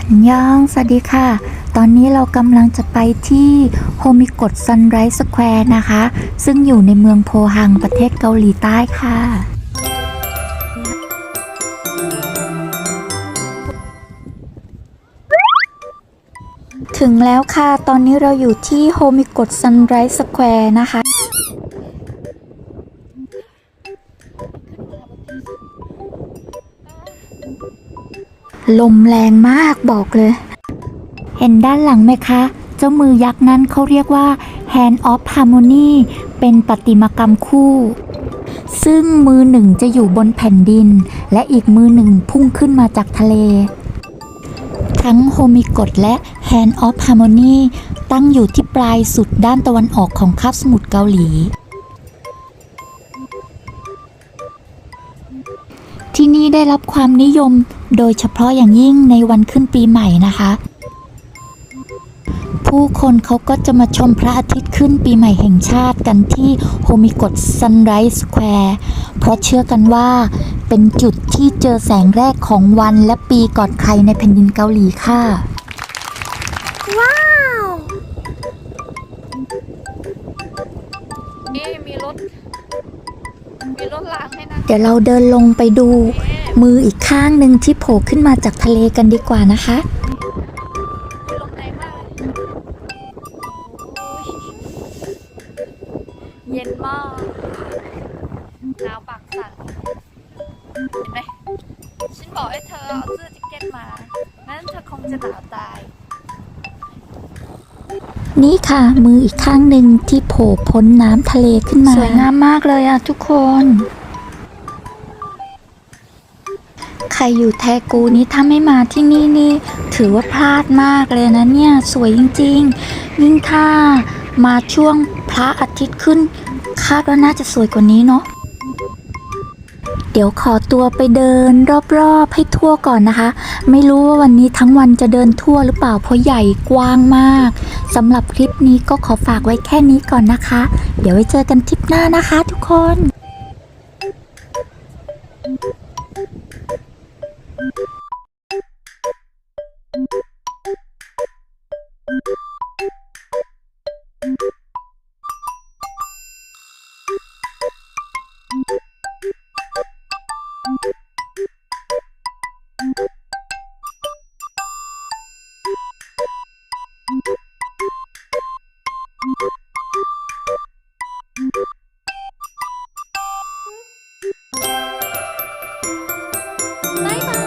อันยองสวัสดีค่ะ ตอนนี้เรากำลังจะไปที่โฮมิโกะซันไรส์สแควร์นะคะ ซึ่งอยู่ในเมืองโพฮังประเทศเกาหลีใต้ค่ะ ถึงแล้วค่ะ ตอนนี้เราอยู่ที่โฮมิโกะซันไรส์สแควร์นะคะ ลมแรงมากบอกเลย เห็นด้านหลังไหมคะ เจ้ามือยักษ์นั้นเขาเรียกว่า Hand of Harmony เป็นประติมากรรมคู่ ซึ่งมือหนึ่งจะอยู่บนแผ่นดิน และอีกมือหนึ่งพุ่งขึ้นมาจากทะเล ทั้งโฮมิโกะและ Hand of Harmony ตั้งอยู่ที่ปลายสุดด้านตะวันออกของคาบสมุทรเกาหลี ที่นี่ได้รับความนิยมโดยเฉพาะอย่างยิ่งในวันขึ้นปีใหม่นะคะ ผู้คนเขาก็จะมาชมพระอาทิตย์ขึ้นปีใหม่แห่งชาติกันที่โฮมิโกะซันไรส์สแควร์เพราะเชื่อกันว่าเป็นจุดที่เจอแสงแรกของวันและปีก่อนใครในแผ่นดินเกาหลีค่ะ ว้าวมีรถรางให้นะ เดี๋ยวเราเดินลงไปดูมืออีกข้างหนึ่งที่โผล่ขึ้นมาจากทะเลกันดีกว่านะคะ ลมแรงมากเลยเย็นมากหนาวปากสั่นเห็นไหมฉันบอกให้เธอเอาเสื้อแจ็คเก็ตมางั้นเธอคงจะหนาวตาย นี่ค่ะมืออีกข้างหนึ่งที่โผล่พ้นน้ำทะเลขึ้นมาสวยงามมากเลยอ่ะทุกคนใครอยู่แทกูนี้ถ้าไม่มาที่นี่นี่ถือว่าพลาดมากเลยนะเนี่ยสวยจริงๆยิ่งถ้ามาช่วงพระอาทิตย์ขึ้นคาดว่าน่าจะสวยกว่านี้เนาะเดี๋ยวขอตัวไปเดินรอบๆให้ทั่วก่อนนะคะไม่รู้ว่าวันนี้ทั้งวันจะเดินทั่วหรือเปล่าเพราะใหญ่กว้างมากสำหรับคลิปนี้ก็ขอฝากไว้แค่นี้ก่อนนะคะเดี๋ยวไว้เจอกันทริปหน้านะคะทุกคนบ๊ายบาย